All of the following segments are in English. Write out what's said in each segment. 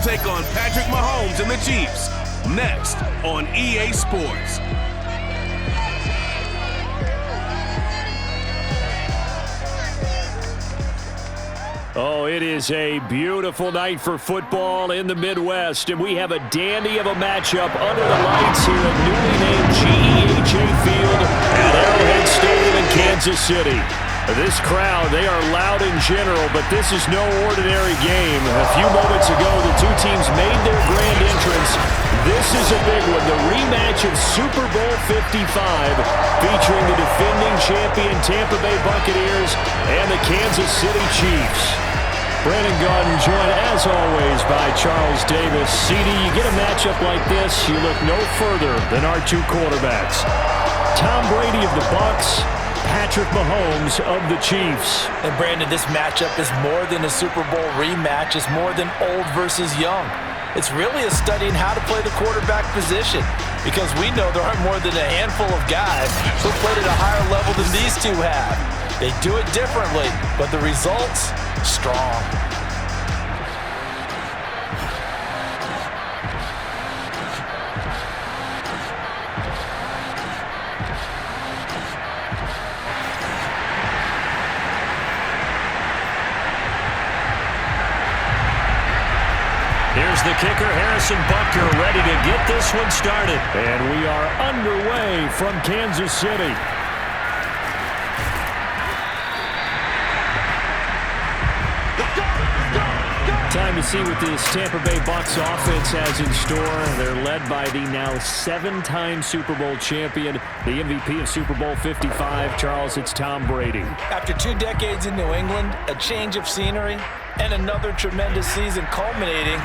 take on Patrick Mahomes and the Chiefs. Next on EA Sports. Oh, it is a beautiful night for football in the Midwest, and we have a dandy of a matchup under the lights here at newly named GEHA Field at Arrowhead Stadium in Kansas City. This crowd, they are loud in general, but this is no ordinary game. A few moments ago, the two teams made their grand entrance. This is a big one, the rematch of Super Bowl 55, featuring the defending champion Tampa Bay Buccaneers and the Kansas City Chiefs. Brandon Gaudin joined, as always, by Charles Davis. CD, you get a matchup like this, you look no further than our two quarterbacks. Tom Brady of the Bucs, Patrick Mahomes of the Chiefs. And Brandon, this matchup is more than a Super Bowl rematch. It's more than old versus young. It's really a study in how to play the quarterback position, because we know there aren't more than a handful of guys who played at a higher level than these two have. They do it differently, but the results, strong. Here's the kicker, Harrison Butker, ready to get this one started. And we are underway from Kansas City. Time to see what this Tampa Bay Bucs offense has in store. They're led by the now 7-time Super Bowl champion, the MVP of Super Bowl 55. Charles, it's Tom Brady. After 2 decades in New England, a change of scenery, and another tremendous season culminating.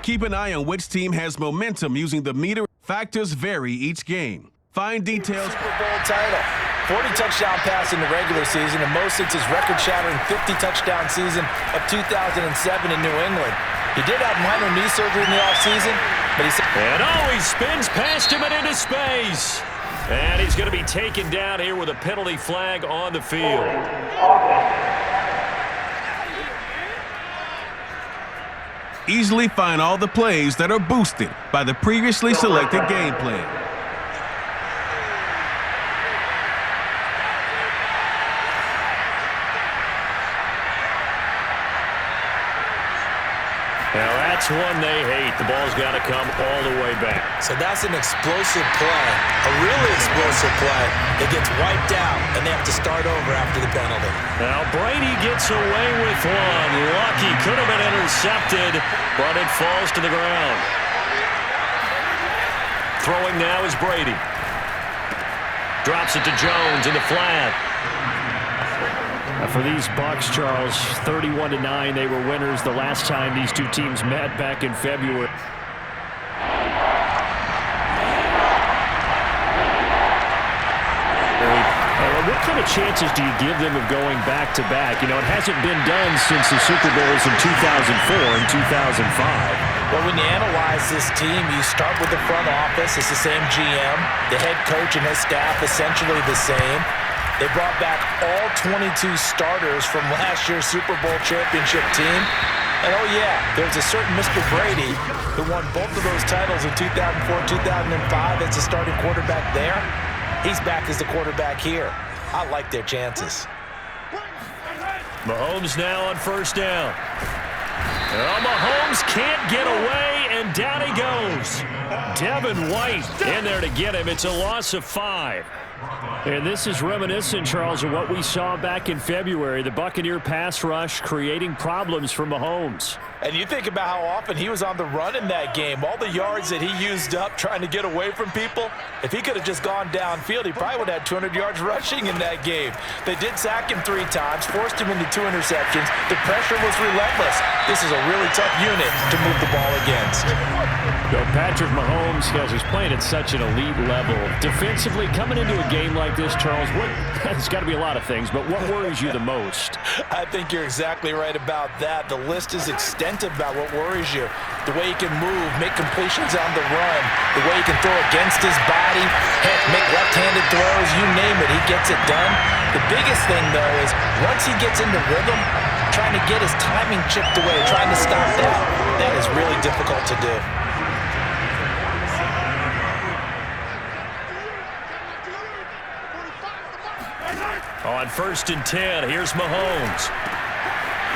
Keep an eye on which team has momentum using the meter. Factors vary each game. Find details. Super Bowl title. 40 touchdown pass in the regular season, and most since his record-shattering 50 touchdown season of 2007 in New England. He did have minor knee surgery in the offseason, but he said... And he spins past him and into space. And he's going to be taken down here with a penalty flag on the field. Easily find all the plays that are boosted by the previously selected game plan. Now that's one they hate. The ball's got to come all the way back. So that's an explosive play, a really explosive play that gets wiped out, and they have to start over after the penalty. Now Brady gets away with one. Lucky, could have been intercepted, but it falls to the ground. Throwing now is Brady. Drops it to Jones in the flat. For these Bucs, Charles, 31-9, they were winners the last time these two teams met back in February. What kind of chances do you give them of going back-to-back? You know, it hasn't been done since the Super Bowls in 2004 and 2005. Well, when you analyze this team, you start with the front office. It's the same GM. The head coach and his staff essentially the same. They brought back all 22 starters from last year's Super Bowl championship team. And, oh, yeah, there's a certain Mr. Brady who won both of those titles in 2004, 2005 as the starting quarterback there. He's back as the quarterback here. I like their chances. Mahomes now on first down. Well, Mahomes can't get away, and down he goes. Devin White in there to get him. It's a loss of 5. And this is reminiscent, Charles, of what we saw back in February. The Buccaneer pass rush creating problems for Mahomes. And you think about how often he was on the run in that game. All the yards that he used up trying to get away from people. If he could have just gone downfield, he probably would have had 200 yards rushing in that game. They did sack him 3 times, forced him into 2 interceptions. The pressure was relentless. This is a really tough unit to move the ball against. So Patrick Mahomes, he's playing at such an elite level. Defensively, coming into a game like this, Charles, it's got to be a lot of things, but what worries you the most? I think you're exactly right about that. The list is extensive about what worries you. The way he can move, make completions on the run, the way he can throw against his body, heck, make left-handed throws, you name it, he gets it done. The biggest thing, though, is once he gets into rhythm, trying to get his timing chipped away, trying to stop that. That is really difficult to do. On 1st and 10, here's Mahomes.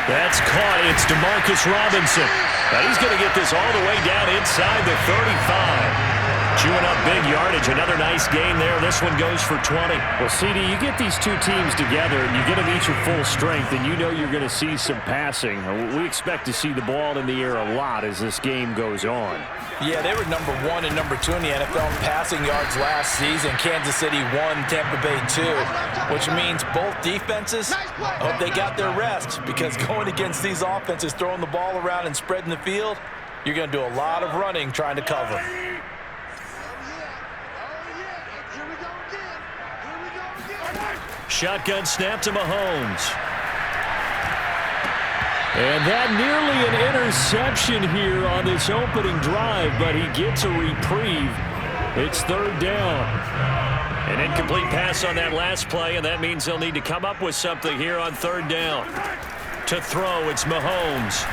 That's caught. It's Demarcus Robinson. Now he's going to get this all the way down inside the 35. Chewing up big yardage. Another nice gain there. This one goes for 20. Well, CD, you get these two teams together and you get them each at full strength, and you know you're going to see some passing. We expect to see the ball in the air a lot as this game goes on. Yeah, they were number 1 and number 2 in the NFL in passing yards last season. Kansas City 1, Tampa Bay 2, which means both defenses, I hope they got their rest, because going against these offenses, throwing the ball around and spreading the field, you're going to do a lot of running trying to cover. Shotgun snap to Mahomes. And that nearly an interception here on this opening drive, but he gets a reprieve. It's 3rd down. An incomplete pass on that last play, and that means they'll need to come up with something here on 3rd down. To throw, it's Mahomes.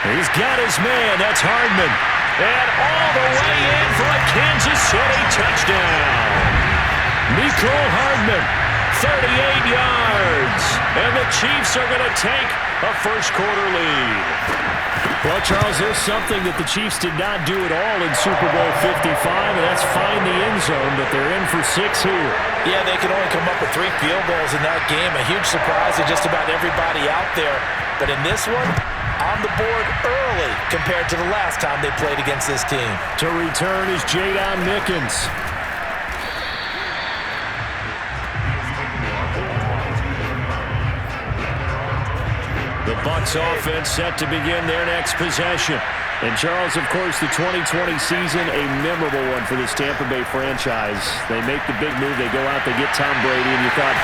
He's got his man. That's Hardman. And all the way in for a Kansas City touchdown. Mecole Hardman, 38 yards. And the Chiefs are going to take a first-quarter lead. Well, Charles, there's something that the Chiefs did not do at all in Super Bowl 55, and that's find the end zone, but they're in for 6 here. Yeah, they could only come up with 3 field goals in that game. A huge surprise to just about everybody out there. But in this one, on the board early compared to the last time they played against this team. To return is Jadon Mickens. The Bucs offense set to begin their next possession. And Charles, of course, the 2020 season, a memorable one for this Tampa Bay franchise. They make the big move. They go out, they get Tom Brady, and you thought,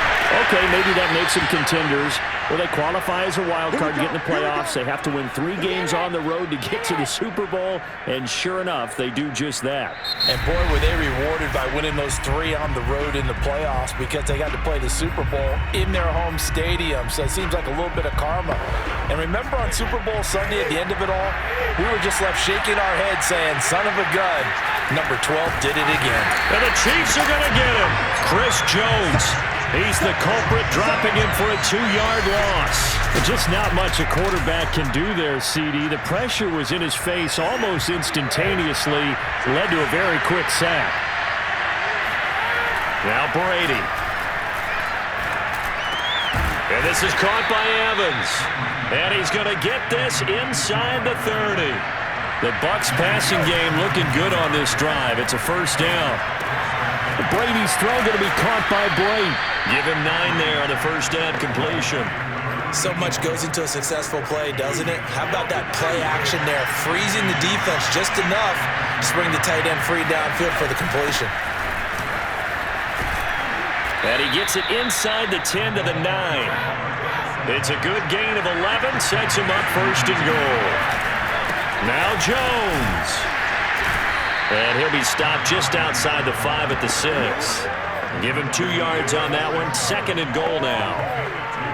okay, maybe that makes them contenders. Well, they qualify as a wild card, get in the playoffs. They have to win 3 games on the road to get to the Super Bowl, and sure enough, they do just that. And boy, were they rewarded by winning those 3 on the road in the playoffs, because they got to play the Super Bowl in their home stadium. So it seems like a little bit of karma. And remember on Super Bowl Sunday, at the end of it all, we were just left shaking our heads saying, son of a gun, number 12 did it again. And the Chiefs are going to get him. Chris Jones. He's the culprit, dropping him for a 2-yard loss. But just not much a quarterback can do there, CD. The pressure was in his face almost instantaneously, led to a very quick sack. Now Brady. And this is caught by Evans. And he's going to get this inside the 30. The Bucs passing game looking good on this drive. It's a first down. Brady's throw going to be caught by Blake. Give him 9 there on the first down completion. So much goes into a successful play, doesn't it? How about that play action there, freezing the defense just enough to bring the tight end free downfield for the completion. And he gets it inside the 10 to the 9. It's a good gain of 11, sets him up 1st and goal. Now Jones. And he'll be stopped just outside the 5 at the 6. Give him 2 yards on that one. 2nd and goal now.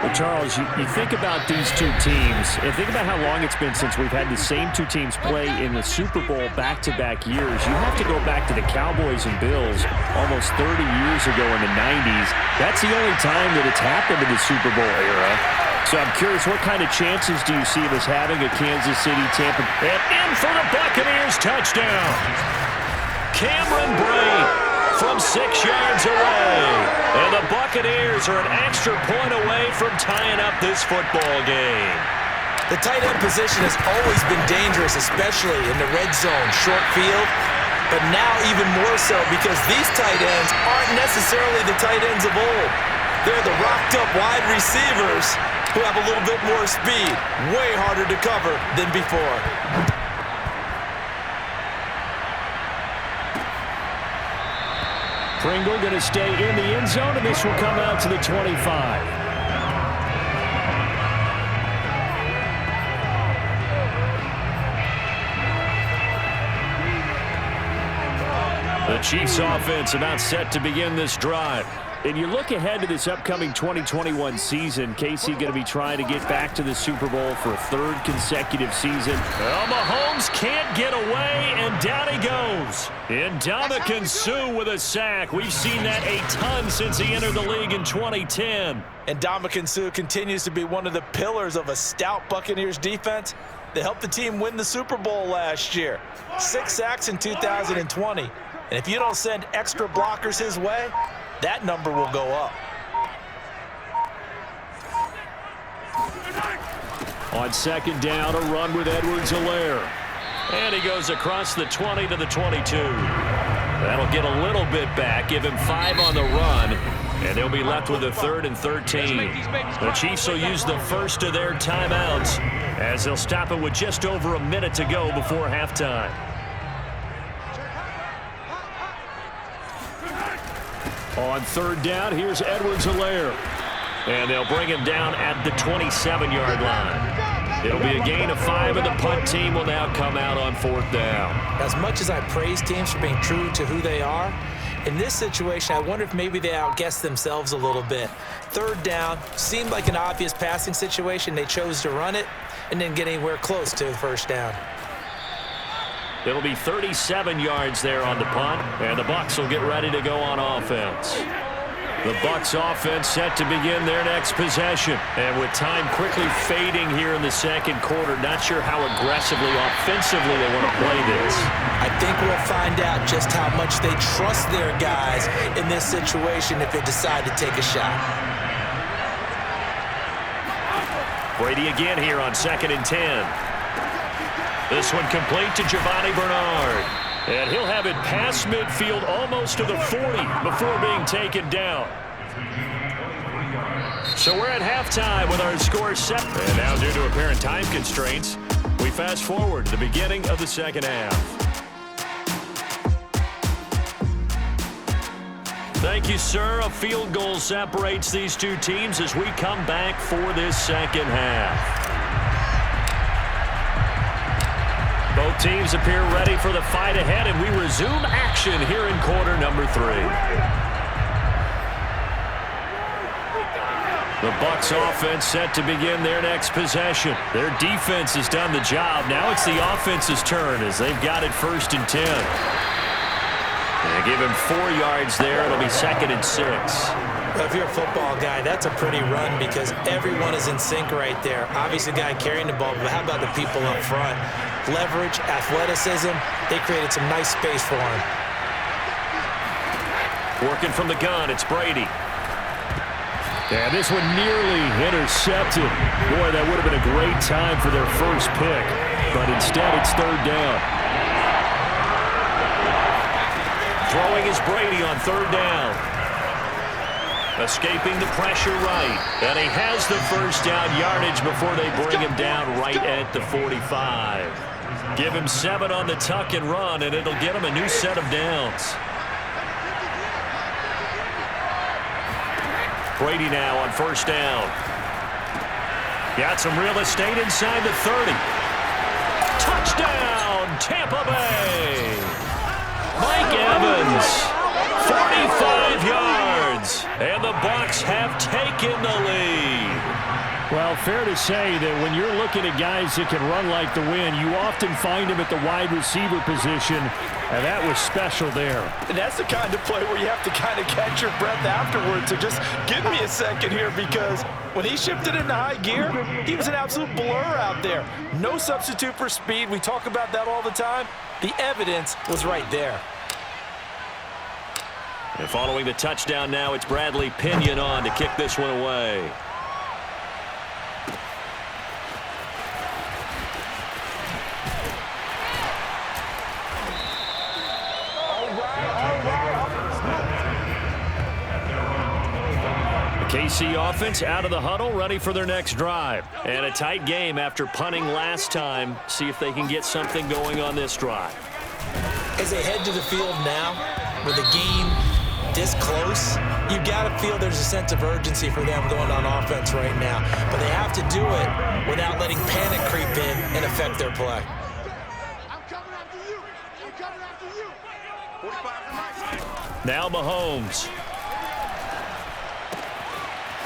Well, Charles, you think about these two teams, and think about how long it's been since we've had the same two teams play in the Super Bowl back-to-back years. You have to go back to the Cowboys and Bills almost 30 years ago in the 90s. That's the only time that it's happened in the Super Bowl era. So I'm curious, what kind of chances do you see of us having a Kansas City, Tampa? And in for the Buccaneers touchdown. Cameron Brate from 6 yards away. And the Buccaneers are an extra point away from tying up this football game. The tight end position has always been dangerous, especially in the red zone, short field. But now even more so, because these tight ends aren't necessarily the tight ends of old. They're the rocked-up wide receivers who have a little bit more speed, way harder to cover than before. Pringle going to stay in the end zone, and this will come out to the 25. The Chiefs offense about set to begin this drive. And you look ahead to this upcoming 2021 season, KC going to be trying to get back to the Super Bowl for a third consecutive season. Well, Mahomes can't get away, and down he goes. Ndamukong Suh with a sack. We've seen that a ton since he entered the league in 2010. And Ndamukong Suh continues to be one of the pillars of a stout Buccaneers defense that helped the team win the Super Bowl last year. 6 sacks in 2020. And if you don't send extra blockers his way, that number will go up. On second down, a run with Edwards-Helaire. And he goes across the 20 to the 22. That'll get a little bit back, give him 5 on the run, and they'll be left with a 3rd and 13. The Chiefs will use the first of their timeouts as they'll stop it with just over a minute to go before halftime. On third down, here's Edwards-Helaire. And they'll bring him down at the 27-yard line. It'll be a gain of 5, and the punt team will now come out on 4th down. As much as I praise teams for being true to who they are, in this situation, I wonder if maybe they outguessed themselves a little bit. 3rd down seemed like an obvious passing situation. They chose to run it and didn't get anywhere close to the 1st down. It'll be 37 yards there on the punt, and the Bucs will get ready to go on offense. The Bucs offense set to begin their next possession. And with time quickly fading here in the second quarter, not sure how aggressively, offensively they want to play this. I think we'll find out just how much they trust their guys in this situation if they decide to take a shot. Brady again here on 2nd and 10. This one complete to Giovanni Bernard. And he'll have it past midfield almost to the 40 before being taken down. So we're at halftime with our score set. And now due to apparent time constraints, we fast forward to the beginning of the second half. Thank you, sir. A field goal separates these two teams as we come back for this second half. Both teams appear ready for the fight ahead, and we resume action here in quarter number 3. The Bucs offense set to begin their next possession. Their defense has done the job. Now it's the offense's turn as they've got it 1st and 10. They give him 4 yards there. It'll be 2nd and 6. Well, if you're a football guy, that's a pretty run because everyone is in sync right there. Obviously, the guy carrying the ball, but how about the people up front? Leverage, athleticism, they created some nice space for him. Working from the gun, it's Brady. Yeah, this one nearly intercepted. Boy, that would have been a great time for their first pick, but instead it's 3rd down. Throwing is Brady on 3rd down. Escaping the pressure right. And he has the 1st down yardage before they bring him down right at the 45. Give him 7 on the tuck and run, and it'll get him a new set of downs. Brady now on 1st down. Got some real estate inside the 30. Touchdown, Tampa Bay. Mike Evans, 45 yards, and the Bucs have taken the lead. Well, fair to say that when you're looking at guys that can run like the wind, you often find them at the wide receiver position, and that was special there. And that's the kind of play where you have to kind of catch your breath afterwards. So just give me a second here because when he shifted into high gear, he was an absolute blur out there. No substitute for speed. We talk about that all the time. The evidence was right there. And following the touchdown now, it's Bradley Pinion on to kick this one away. The KC offense out of the huddle, ready for their next drive. And a tight game after punting last time. See if they can get something going on this drive. As they head to the field now, with the game this close, you've got to feel there's a sense of urgency for them going on offense right now. But they have to do it without letting panic creep in and affect their play. I'm coming after you. I'm coming after you. Now Mahomes.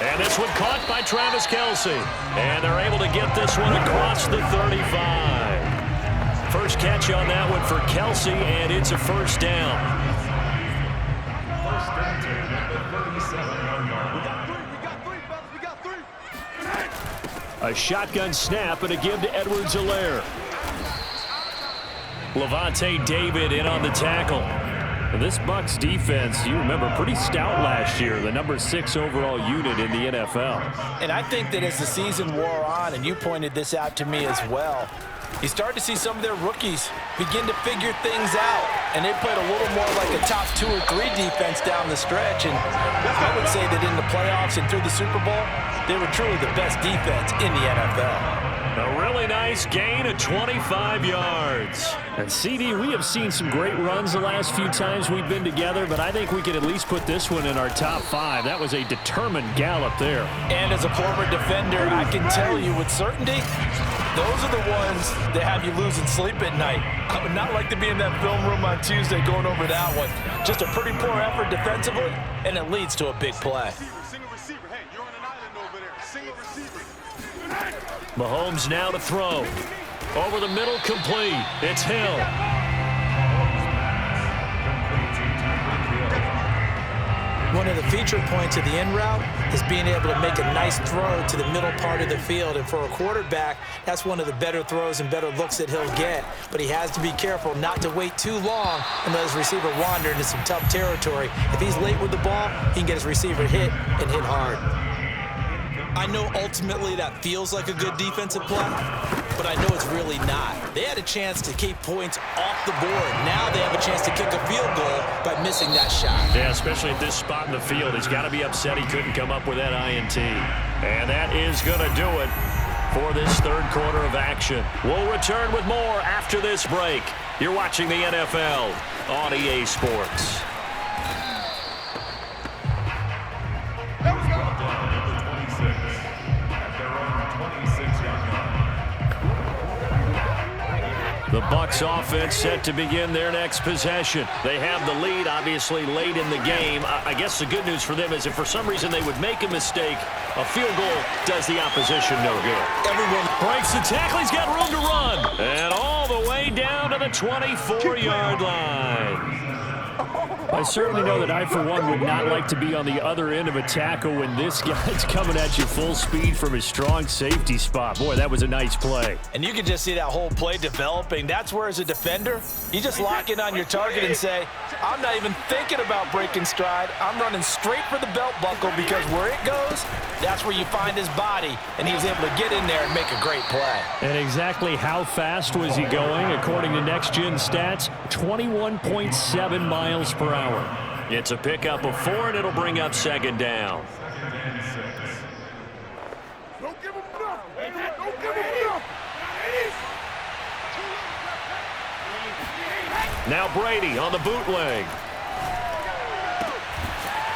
And this one caught by Travis Kelce. And they're able to get this one across the 35. First catch on that one for Kelce, and it's a first down. A shotgun snap and a give to Edwards-Helaire. Levante David in on the tackle. And this Bucs defense, you remember, pretty stout last year, the number 6 overall unit in the NFL. And I think that as the season wore on, and you pointed this out to me as well, you start to see some of their rookies begin to figure things out, and they played a little more like a top 2 or 3 defense down the stretch. And I would say that in the playoffs and through the Super Bowl, they were truly the best defense in the NFL. A really nice gain of 25 yards. And CD, we have seen some great runs the last few times we've been together, but I think we can at least put this one in our top 5. That was a determined gallop there. And as a former defender, I can tell you with certainty, those are the ones that have you losing sleep at night. I would not like to be in that film room on Tuesday going over that one. Just a pretty poor effort defensively, and it leads to a big play. Single receiver. Hey, you're on an island over there. Single receiver. Mahomes now to throw. Over the middle, complete. It's Hill. One of the feature points of the in route is being able to make a nice throw to the middle part of the field. And for a quarterback, that's one of the better throws and better looks that he'll get. But he has to be careful not to wait too long and let his receiver wander into some tough territory. If he's late with the ball, he can get his receiver hit and hit hard. I know ultimately that feels like a good defensive play, but I know it's really not. They had a chance to keep points off the board. Now they have a chance to kick a field goal by missing that shot. Yeah, especially at this spot in the field. He's got to be upset he couldn't come up with that INT. And that is going to do it for this third quarter of action. We'll return with more after this break. You're watching the NFL on EA Sports. The Bucs offense set to begin their next possession. They have the lead, obviously, late in the game. I guess the good news for them is if for some reason they would make a mistake, a field goal does the opposition no good. Everyone Breaks the tackle. He's got room to run. And all the way down to the 24-yard line. I certainly know that I, for one, would not like to be on the other end of a tackle when this guy's coming at you full speed from his strong safety spot. Boy, that was a nice play. And you can just see that whole play developing. That's where, as a defender, you just lock in on your target and say, I'm not even thinking about breaking stride. I'm running straight for the belt buckle because where it goes, that's where you find his body. And he was able to get in there and make a great play. And exactly how fast was he going? According to Next Gen Stats, 21.7 miles per hour. It's a pickup of 4, and it'll bring up second down. Don't give him enough. Don't give him enough. Now Brady on the bootleg.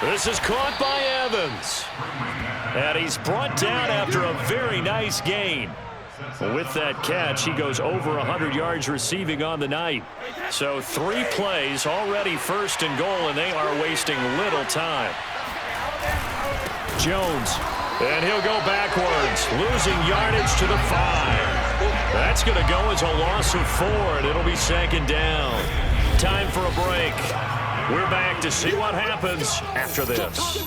This is caught by Evans. And he's brought down after a very nice gain. With that catch, he goes over 100 yards receiving on the night. So 3 plays, already first and goal, and they are wasting little time. Jones, and he'll go backwards, losing yardage to the 5. That's going to go as a loss of 4, and it'll be second down. Time for a break. We're back to see what happens after this.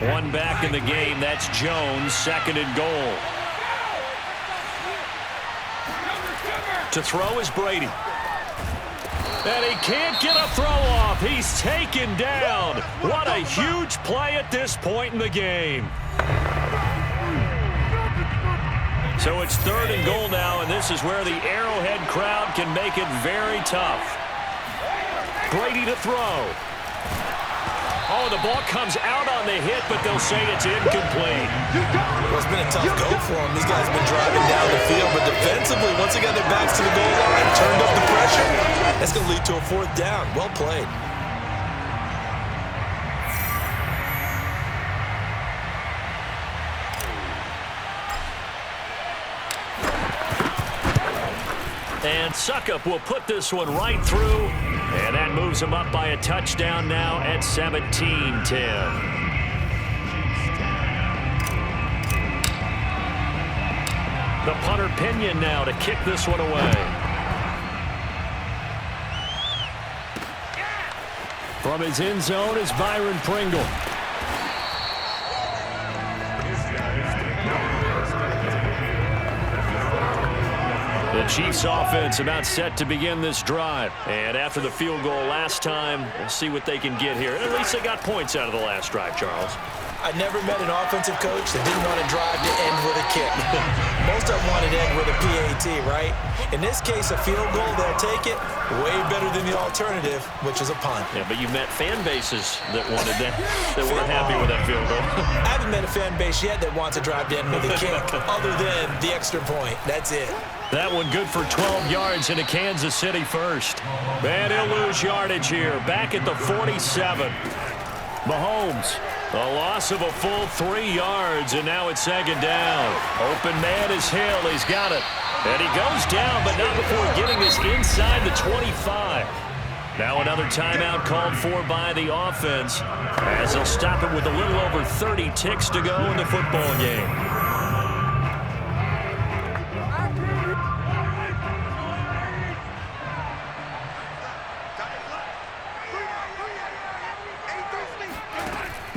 One back in the game. That's Jones, second and goal. To throw is Brady. And he can't get a throw off. He's taken down. What a huge play at this point in the game. So it's third and goal now, and this is where the Arrowhead crowd can make it very tough. Brady to throw. Oh, the ball comes out on the hit, but they'll say it's incomplete. Well, it's been a tough go for him. These guys have been driving down the field, but defensively, once they got their backs to the goal line, turned up the pressure, that's going to lead to a 4th down. Well played. And Suckup will put this one right through, and that moves him up by a touchdown now at 17-10. The punter Pinion now to kick this one away. From his end zone is Byron Pringle. The Chiefs offense about set to begin this drive. And after the field goal last time, we'll see what they can get here. At least they got points out of the last drive, Charles. I never met an offensive coach that didn't want to drive to end with a kick. Most of them wanted to end with a PAT, right? In this case, a field goal, they'll take it. Way better than the alternative, which is a punt. Yeah, but you met fan bases that wanted that, that weren't happy with that field goal. I haven't met a fan base yet that wants to drive to end with a kick, other than the extra point. That's it. That one good for 12 yards into Kansas City first. And he'll lose yardage here, back at the 47. Mahomes, a loss of a full 3 yards, and now it's second down. Open man is Hill. He's got it. And he goes down, but not before getting this inside the 25. Now another timeout called for by the offense, as they'll stop it with a little over 30 ticks to go in the football game.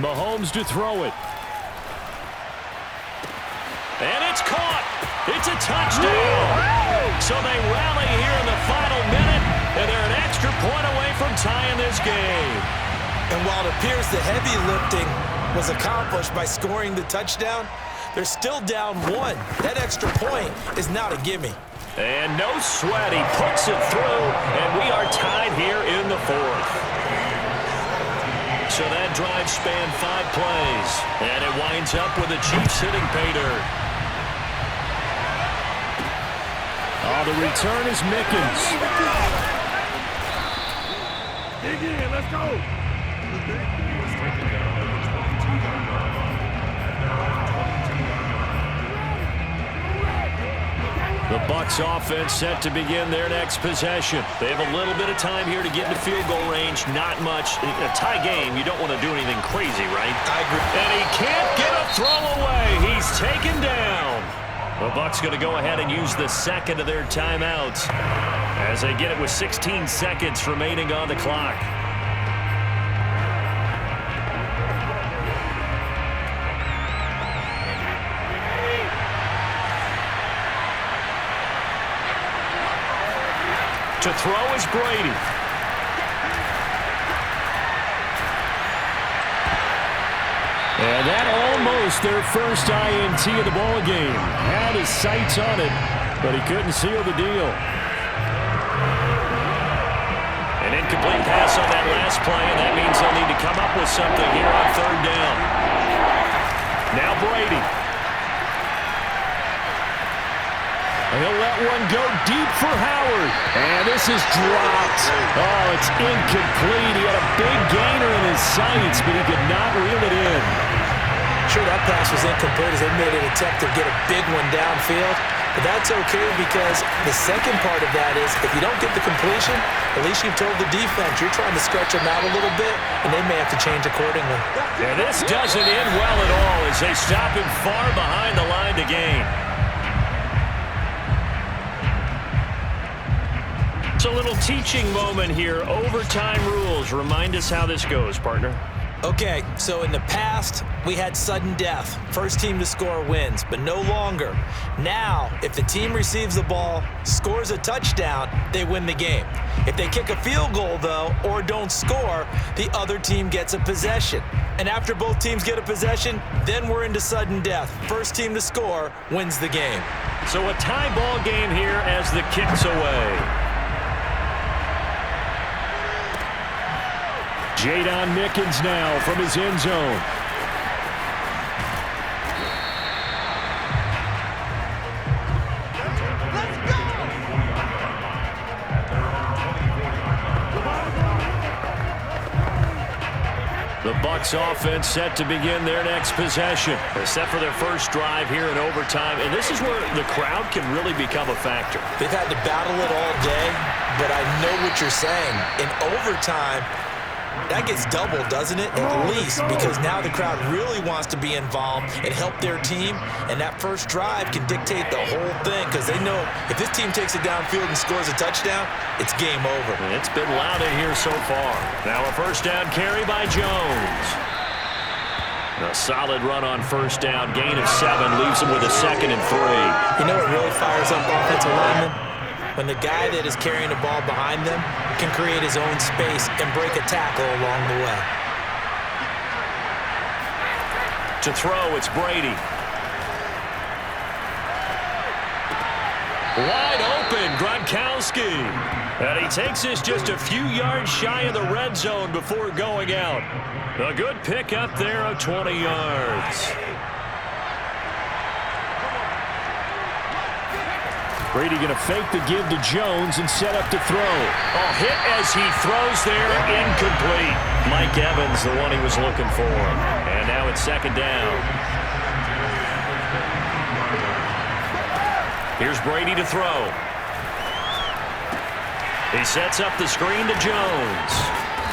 Mahomes to throw it. And it's caught. It's a touchdown. So they rally here in the final minute, and they're an extra point away from tying this game. And while it appears the heavy lifting was accomplished by scoring the touchdown, they're still down one. That extra point is not a gimme. And no sweat. He puts it through, and we are tied here in the fourth. So that drive spanned 5 plays, and it winds up with the Chiefs hitting pay dirt. Oh, the return is Mickens. Dig in, let's go. The Bucs offense set to begin their next possession. They have a little bit of time here to get into field goal range. Not much. In a tie game, you don't want to do anything crazy, right? I agree. And he can't get a throw away. He's taken down. The Bucs going to go ahead and use the second of their timeouts as they get it with 16 seconds remaining on the clock. To throw is Brady. And that almost their first INT of the ball game. Had his sights on it, but he couldn't seal the deal. An incomplete pass on that last play, and that means they'll need to come up with something here on third down. Now Brady. He'll let one go deep for Howard. And this is dropped. Oh, it's incomplete. He had a big gainer in his sights, but he could not reel it in. Sure, that pass was incomplete as they made an attempt to get a big one downfield. But that's okay because the second part of that is if you don't get the completion, at least you've told the defense you're trying to stretch them out a little bit, and they may have to change accordingly. And this doesn't end well at all as they stop him far behind the line to gain. It's a little teaching moment here. Overtime rules. Remind us how this goes, partner. Okay, so in the past, we had sudden death. First team to score wins, but no longer. Now, if the team receives the ball, scores a touchdown, they win the game. If they kick a field goal, though, or don't score, the other team gets a possession. And after both teams get a possession, then we're into sudden death. First team to score wins the game. So a tie ball game here as the kick's away. Jadon Mickens now from his end zone. The Bucs offense set to begin their next possession. They're set for their first drive here in overtime, and this is where the crowd can really become a factor. They've had to battle it all day, but I know what you're saying. In overtime, that gets doubled, doesn't it? At least, because now the crowd really wants to be involved and help their team, and that first drive can dictate the whole thing because they know if this team takes it downfield and scores a touchdown, it's game over. And it's been loud in here so far. Now a first down carry by Jones. A solid run on first down. Gain of 7 leaves him with a 2nd and 3. You know what really fires up offensive linemen? When the guy that is carrying the ball behind them can create his own space and break a tackle along the way. To throw, it's Brady. Wide open, Gronkowski. And he takes this just a few yards shy of the red zone before going out. A good pick up there of 20 yards. Brady going to fake the give to Jones and set up to throw. Oh, hit as he throws there, incomplete. Mike Evans, the one he was looking for. And now it's 2nd down. Here's Brady to throw. He sets up the screen to Jones.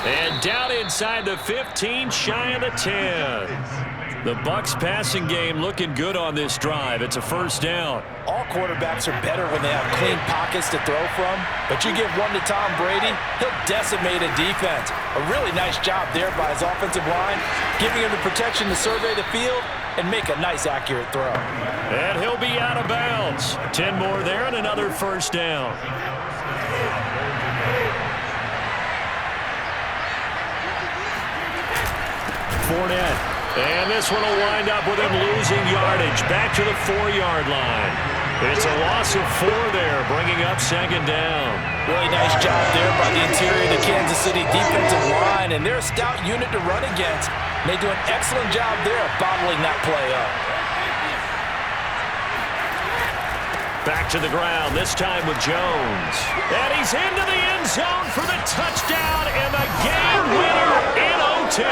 And down inside the 15, shy of the 10. The Bucs passing game looking good on this drive. It's a first down. All quarterbacks are better when they have clean pockets to throw from, but you give one to Tom Brady, he'll decimate a defense. A really nice job there by his offensive line, giving him the protection to survey the field and make a nice, accurate throw. And he'll be out of bounds. 10 more there and another first down. Fournette. And this one will wind up with him losing yardage. Back to the 4-yard line. It's a loss of 4 there, bringing up 2nd down. Really nice job there by the interior of the Kansas City defensive line, and they're a stout unit to run against. And they do an excellent job there of bottling that play up. Back to the ground, this time with Jones. And he's into the end zone for the touchdown and the game winner in OT.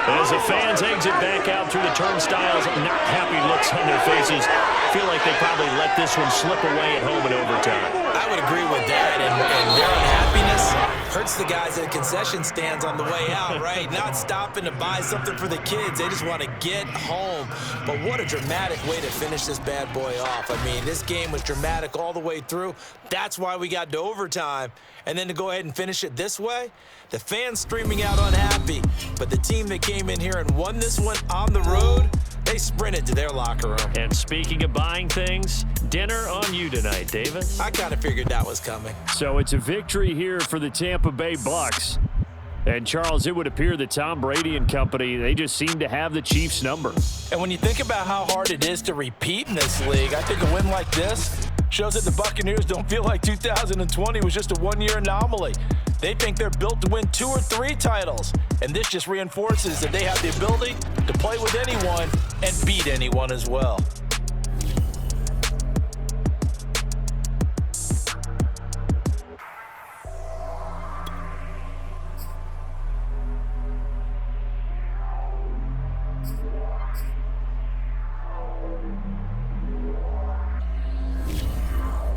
As the fans exit back out through the turnstiles, not happy looks on their faces. Feel like they probably let this one slip away at home in overtime. I would agree with that, and their unhappiness hurts the guys at concession stands on the way out, right? Not stopping to buy something for the kids. They just want to get home. But what a dramatic way to finish this bad boy off. I mean, this game was dramatic all the way through. That's why we got to overtime. And then to go ahead and finish it this way, the fans streaming out unhappy. But the team that came in here and won this one on the road, they sprinted to their locker room. And speaking of buying things, dinner on you tonight, Davis. I kind of figured that was coming. So it's a victory here for the Tampa Bay Bucs. And, Charles, it would appear that Tom Brady and company, they just seem to have the Chiefs' number. And when you think about how hard it is to repeat in this league, I think a win like this shows that the Buccaneers don't feel like 2020 was just a one-year anomaly. They think they're built to win 2 or 3 titles. And this just reinforces that they have the ability to play with anyone and beat anyone as well.